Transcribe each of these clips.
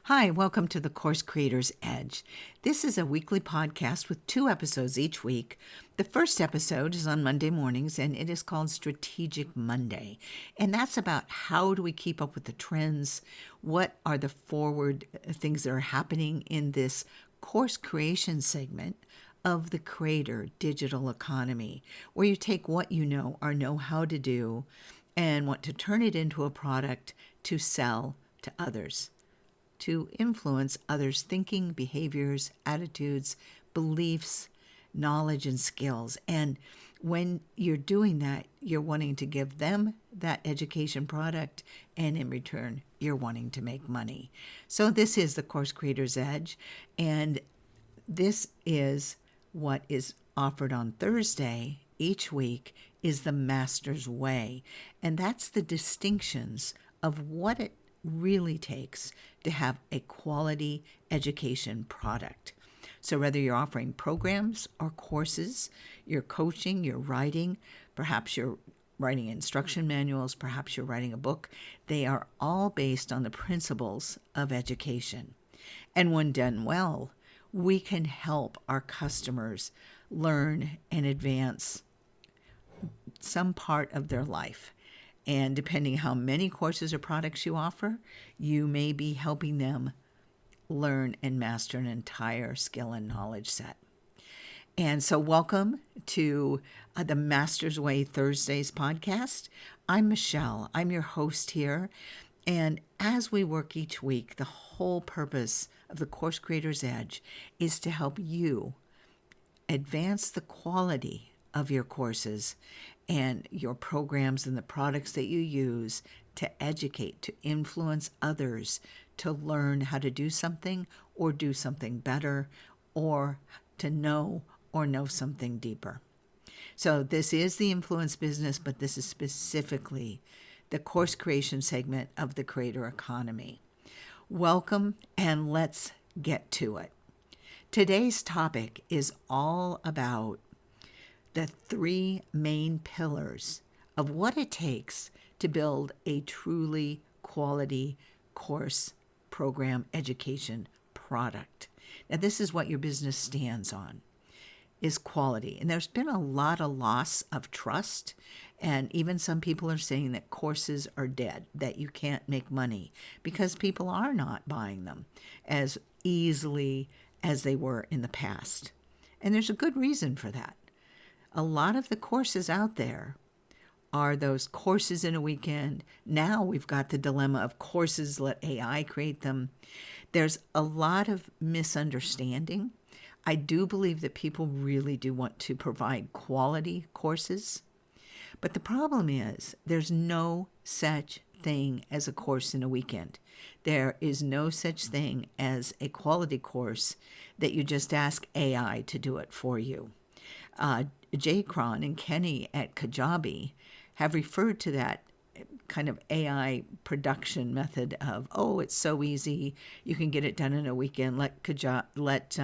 Hi, welcome to the Course Creator's Edge. This is a weekly podcast with 2 episodes each week. The first episode is on Monday mornings, and it is called Strategic Monday. And that's about how do we keep up with the trends? What are the forward things that are happening in this course creation segment of the Creator digital economy, where you take what you know or know how to do and want to turn it into a product to sell to others, to influence others' thinking, behaviors, attitudes, beliefs, knowledge, and skills. And when you're doing that, you're wanting to give them that education product, and in return, you're wanting to make money. So this is the Course Creator's Edge, and this is what is offered on Thursday each week is the Master's Way. And that's the distinctions of what it really takes to have a quality education product. So whether you're offering programs or courses, you're coaching, you're writing, perhaps you're writing instruction manuals, perhaps you're writing a book, they are all based on the principles of education. And when done well, we can help our customers learn and advance some part of their life. And depending how many courses or products you offer, you may be helping them learn and master an entire skill and knowledge set. And so welcome to the Master's Way Thursdays podcast. I'm Michele. I'm your host here. And as we work each week, the whole purpose of the Course Creator's Edge is to help you advance the quality of your courses and your programs and the products that you use to educate, to influence others, to learn how to do something or do something better, or to know or know something deeper. So this is the influence business, but this is specifically the course creation segment of the creator economy. Welcome, and let's get to it. Today's topic is all about the 3 main pillars of what it takes to build a truly quality course program education product. Now, this is what your business stands on, is quality. And there's been a lot of loss of trust, and even some people are saying that courses are dead, that you can't make money because people are not buying them as easily as they were in the past. And there's a good reason for that. A lot of the courses out there are those courses in a weekend. Now we've got the dilemma of courses, let AI create them. There's a lot of misunderstanding. I do believe that people really do want to provide quality courses. But the problem is there's no such thing as a course in a weekend. There is no such thing as a quality course that you just ask AI to do it for you. Jay Cron and Kenny at Kajabi have referred to that kind of AI production method of, it's so easy, you can get it done in a weekend, let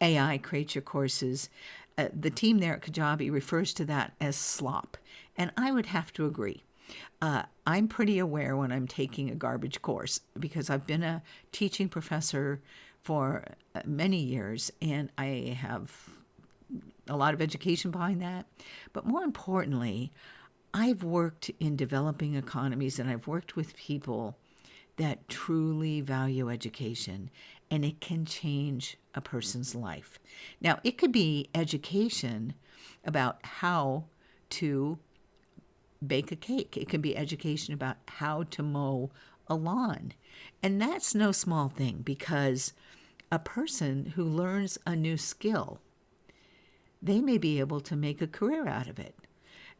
AI create your courses. The team there at Kajabi refers to that as slop, and I would have to agree. I'm pretty aware when I'm taking a garbage course because I've been a teaching professor for many years, and I have a lot of education behind that. But more importantly, I've worked in developing economies, and I've worked with people that truly value education, and it can change a person's life. Now, it could be education about how to bake a cake. It can be education about how to mow a lawn. And that's no small thing, because a person who learns a new skill, they may be able to make a career out of it.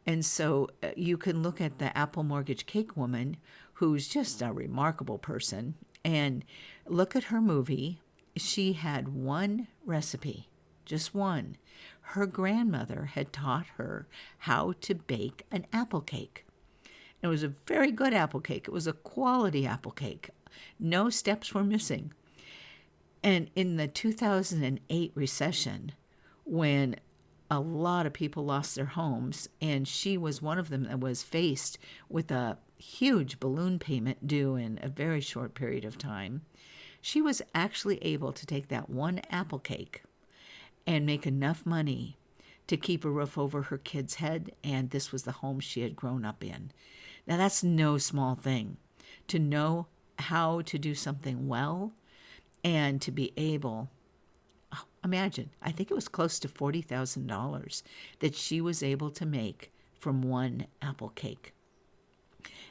And so you can look at the Apple Mortgage Cake woman, who's just a remarkable person, and look at her movie. She had one recipe, just one. Her grandmother had taught her how to bake an apple cake. It was a very good apple cake. It was a quality apple cake. No steps were missing. And in the 2008 recession, when a lot of people lost their homes, and she was one of them that was faced with a huge balloon payment due in a very short period of time, She was actually able to take that one apple cake and make enough money to keep a roof over her kid's head, and this was the home she had grown up in. Now, that's no small thing, to know how to do something well and to be able, imagine, I think it was close to $40,000 that she was able to make from one apple cake.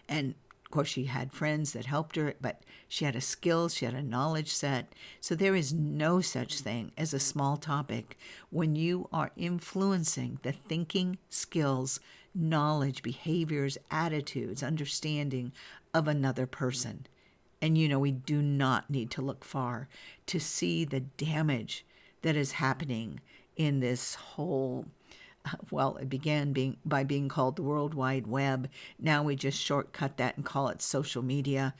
And of course, she had friends that helped her, but she had a skill, she had a knowledge set. So there is no such thing as a small topic when you are influencing the thinking, skills, knowledge, behaviors, attitudes, understanding of another person. And we do not need to look far to see the damage that is happening in this whole, well, it began by being called the World Wide Web. Now we just shortcut that and call it social media.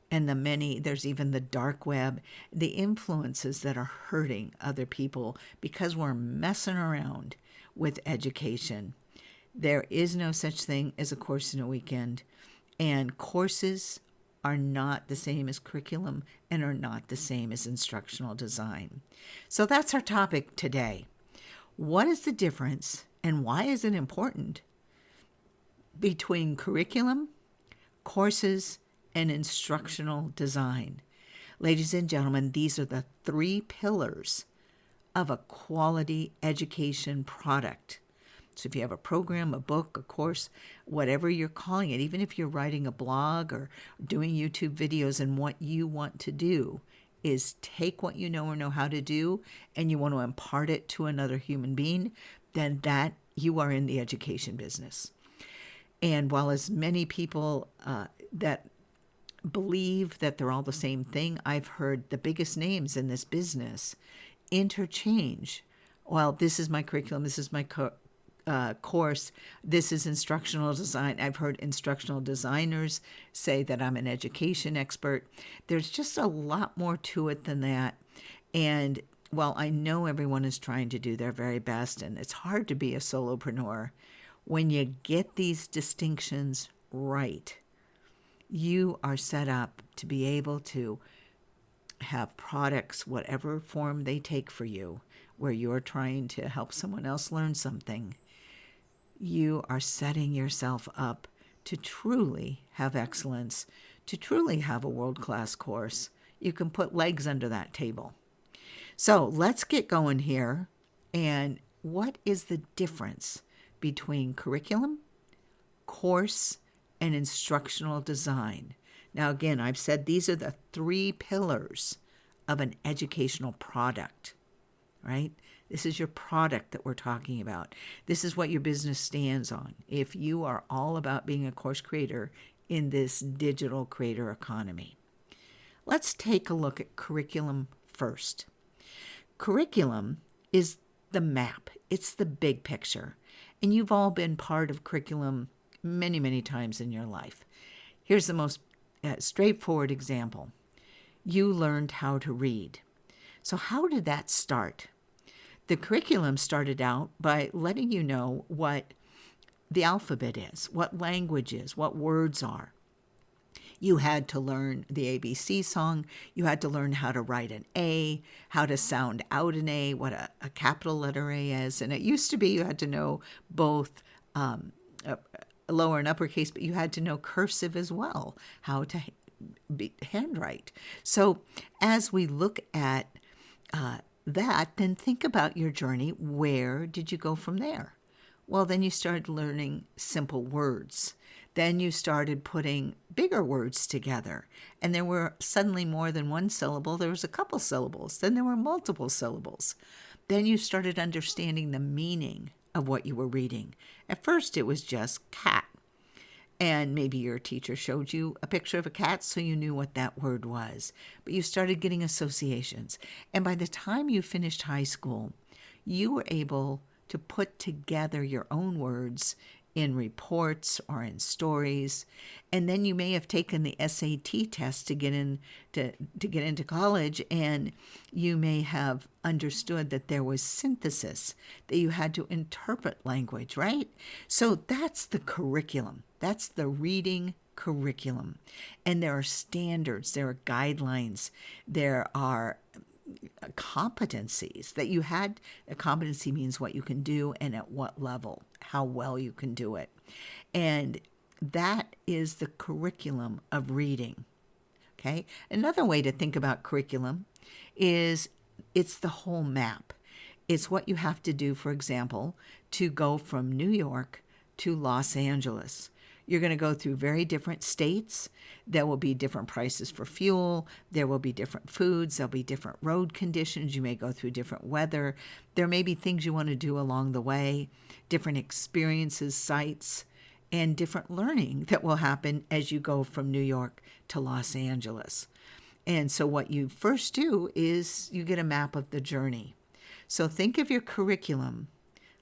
And there's even the dark web, the influences that are hurting other people because we're messing around with education. There is no such thing as a course in a weekend, and courses are not the same as curriculum and are not the same as instructional design. So that's our topic today. What is the difference and why is it important between curriculum, courses, and instructional design? Ladies and gentlemen, these are the 3 pillars of a quality education product. So if you have a program, a book, a course, whatever you're calling it, even if you're writing a blog or doing YouTube videos, and what you want to do is take what you know or know how to do and you want to impart it to another human being, then that you are in the education business. And while as many people that believe that they're all the same thing, I've heard the biggest names in this business interchange. Well, this is my curriculum, this is my course, this is instructional design. I've heard instructional designers say that I'm an education expert. There's just a lot more to it than that. And while I know everyone is trying to do their very best, and it's hard to be a solopreneur, when you get these distinctions right, you are set up to be able to have products, whatever form they take for you, where you're trying to help someone else learn something. You are setting yourself up to truly have excellence, to truly have a world-class course. You can put legs under that table. So let's get going here. And what is the difference between curriculum, course, and instructional design? Now, again, I've said these are the 3 pillars of an educational product, right? This is your product that we're talking about. This is what your business stands on. If you are all about being a course creator in this digital creator economy. Let's take a look at curriculum first. Curriculum is the map. It's the big picture. And you've all been part of curriculum many, many times in your life. Here's the most straightforward example. You learned how to read. So how did that start? The curriculum started out by letting you know what the alphabet is, what language is, what words are. You had to learn the ABC song. You had to learn how to write an A, how to sound out an A, what a capital letter A is. And it used to be you had to know both lower and uppercase, but you had to know cursive as well, how to handwrite. So as we look at that, then think about your journey. Where did you go from there? Well, then you started learning simple words. Then you started putting bigger words together. And there were suddenly more than one syllable. There was a couple syllables. Then there were multiple syllables. Then you started understanding the meaning of what you were reading. At first, it was just cat. And maybe your teacher showed you a picture of a cat so you knew what that word was. But you started getting associations. And by the time you finished high school, you were able to put together your own words in reports or in stories. And then you may have taken the SAT test to get into college, and you may have understood that there was synthesis, that you had to interpret language, right? So that's the curriculum. That's the reading, curriculum. And there are standards, there are guidelines, there are competencies that you had. A competency means what you can do and at what level, how well you can do it. And that is the curriculum of reading. Okay. Another way to think about curriculum is it's the whole map. It's what you have to do, for example, to go from New York to Los Angeles. You're going to go through very different states. There will be different prices for fuel. There will be different foods. There'll be different road conditions. You may go through different weather. There may be things you want to do along the way, different experiences, sites, and different learning that will happen as you go from New York to Los Angeles. And so what you first do is you get a map of the journey. So think of your curriculum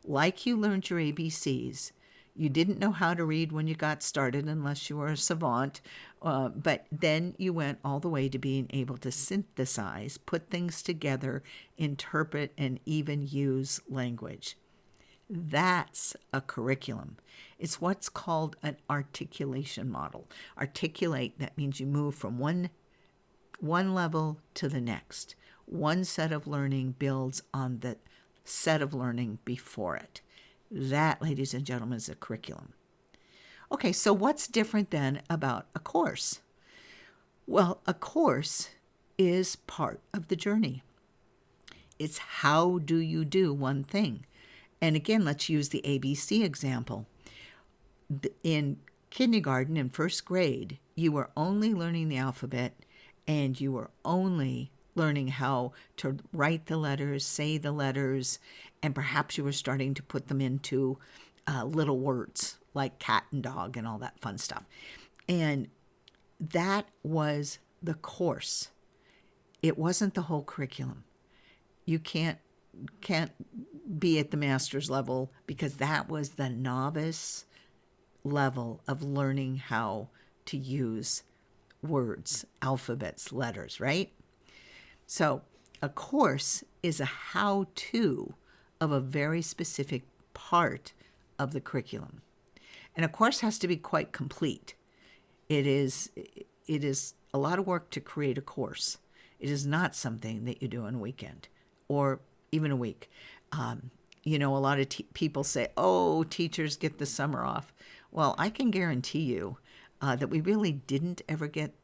like you learned your ABCs. You didn't know how to read when you got started unless you were a savant, but then you went all the way to being able to synthesize, put things together, interpret, and even use language. That's a curriculum. It's what's called an articulation model. Articulate, that means you move from one level to the next. One set of learning builds on the set of learning before it. That, ladies and gentlemen, is a curriculum. Okay, so what's different then about a course? Well, a course is part of the journey. It's how do you do one thing? And again, let's use the ABC example. In kindergarten, in first grade, you were only learning the alphabet and you were only learning how to write the letters, say the letters, and perhaps you were starting to put them into little words like cat and dog and all that fun stuff. And that was the course. It wasn't the whole curriculum. You can't be at the master's level because that was the novice level of learning how to use words, alphabets, letters, right? So a course is a how-to of a very specific part of the curriculum. And a course has to be quite complete. It is a lot of work to create a course. It is not something that you do in a weekend or even a week. A lot of people say, oh, teachers get the summer off. Well, I can guarantee you that we really didn't ever get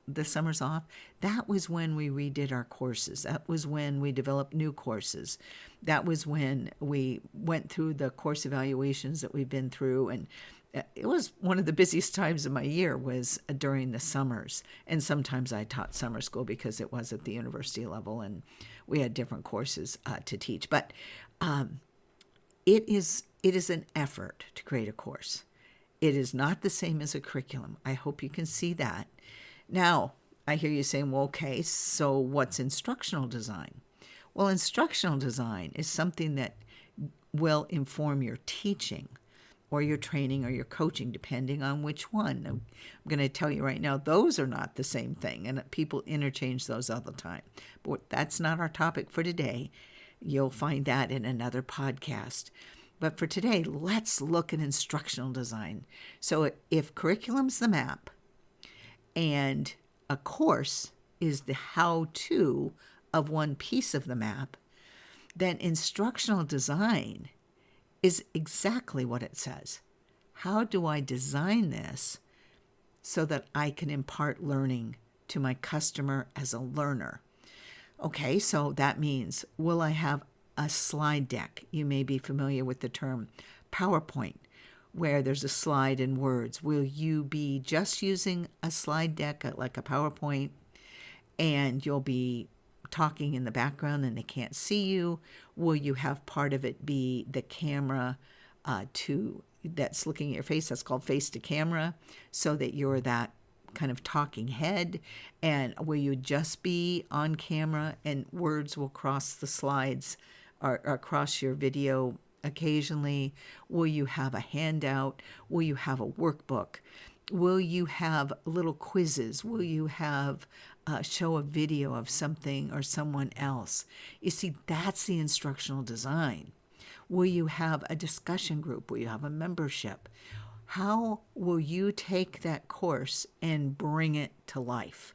the summers off. That was when we redid our courses. That was when we developed new courses. That was when we went through the course evaluations that we've been through. And it was one of the busiest times of my year was during the summers. And sometimes I taught summer school because it was at the university level and we had different courses to teach. But it is an effort to create a course. It is not the same as a curriculum. I hope you can see that. Now, I hear you saying, well, okay, so what's instructional design? Well, instructional design is something that will inform your teaching or your training or your coaching, depending on which one. I'm going to tell you right now, those are not the same thing, and people interchange those all the time. But that's not our topic for today. You'll find that in another podcast. But for today, let's look at instructional design. So if curriculum's the map, and a course is the how-to of one piece of the map, then instructional design is exactly what it says. How do I design this so that I can impart learning to my customer as a learner? Okay, so that means, will I have a slide deck? You may be familiar with the term PowerPoint, where there's a slide and words. Will you be just using a slide deck like a PowerPoint and you'll be talking in the background and they can't see you? Will you have part of it be the camera that's looking at your face? That's called face to camera, so that you're that kind of talking head. And will you just be on camera and words will cross the slides or across your video occasionally? Will you have a handout? Will you have a workbook? Will you have little quizzes? Will you have show a video of something or someone else? You see, that's the instructional design. Will you have a discussion group? Will you have a membership? How will you take that course and bring it to life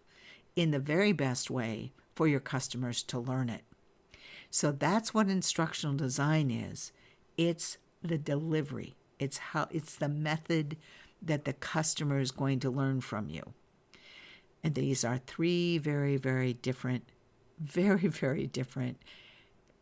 in the very best way for your customers to learn it? So that's what instructional design is. It's the delivery. It's the method that the customer is going to learn from you. And these are three very, very different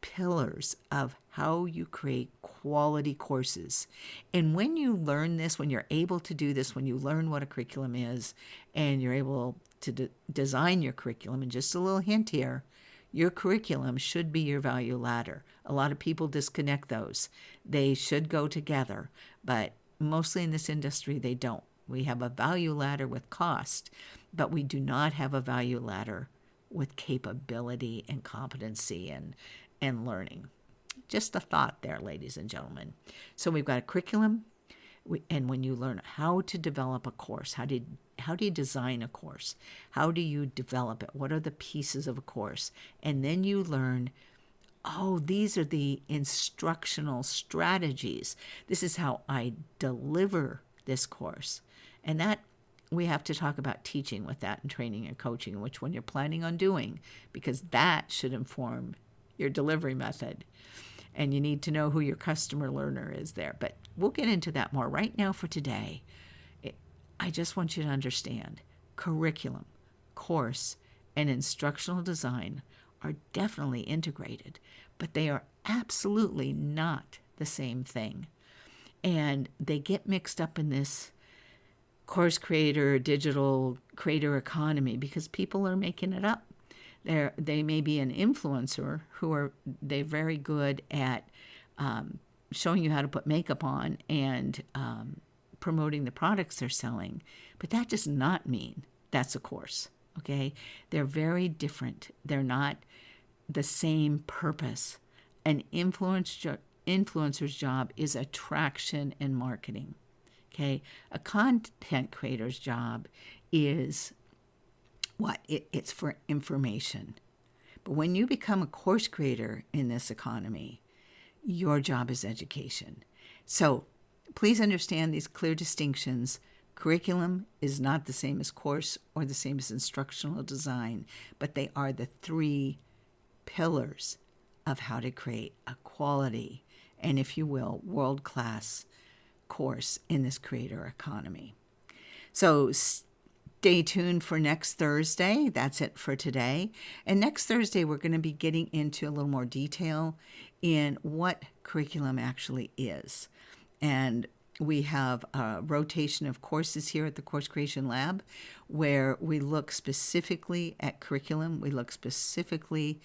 pillars of how you create quality courses. And when you learn this, when you're able to do this, when you learn what a curriculum is, and you're able to design your curriculum, and just a little hint here, your curriculum should be your value ladder. A lot of people disconnect those. They should go together, but mostly in this industry, they don't. We have a value ladder with cost, but we do not have a value ladder with capability and competency and learning. Just a thought there, ladies and gentlemen. So we've got a curriculum, and when you learn how to develop a course, how do you design a course? How do you develop it? What are the pieces of a course? And then you learn, oh, these are the instructional strategies. This is how I deliver this course. And that we have to talk about teaching with that, and training and coaching, which one you're planning on doing, because that should inform your delivery method. And you need to know who your customer learner is there. But we'll get into that more. Right now for today, I just want you to understand curriculum, course, and instructional design are definitely integrated, but they are absolutely not the same thing. And they get mixed up in this course creator, digital creator economy because people are making it up. They may be an influencer they're very good at showing you how to put makeup on and promoting the products they're selling, but that does not mean that's a course, okay? They're very different. They're not the same purpose. An influencer's job is attraction and marketing, okay? A content creator's job is what? It's for information. But when you become a course creator in this economy, your job is education. So please understand these clear distinctions. Curriculum is not the same as course or the same as instructional design, but they are the three pillars of how to create a quality and, if you will, world-class course in this creator economy. So stay tuned for next Thursday. That's it for today. And next Thursday, we're going to be getting into a little more detail in what curriculum actually is. And we have a rotation of courses here at the Course Creation Lab where we look specifically at curriculum. We look specifically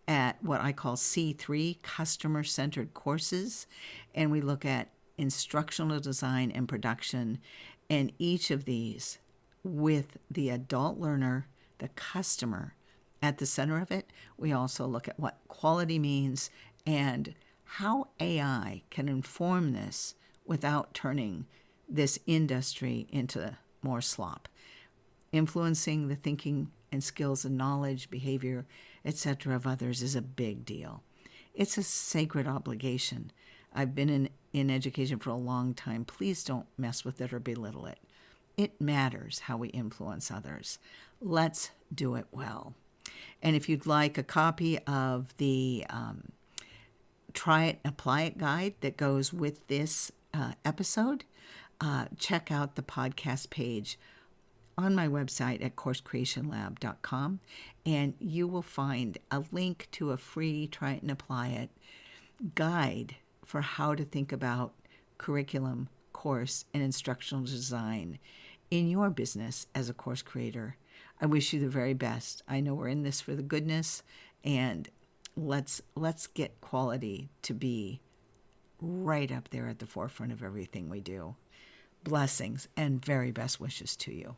at what I call C3, customer-centered courses. And we look at instructional design and production. And each of these with the adult learner, the customer, at the center of it. We also look at what quality means and how AI can inform this without turning this industry into more slop. Influencing the thinking and skills and knowledge, behavior, etc. of others is a big deal. It's a sacred obligation. I've been in education for a long time. Please don't mess with it or belittle it. It matters how we influence others. Let's do it well. And if you'd like a copy of the Try It, Apply It guide that goes with this episode, check out the podcast page on my website at coursecreationlab.com, and you will find a link to a free Try It and Apply It guide for how to think about curriculum, course, and instructional design in your business as a course creator. I wish you the very best. I know we're in this for the goodness, and let's get quality to be right up there at the forefront of everything we do. Blessings and very best wishes to you.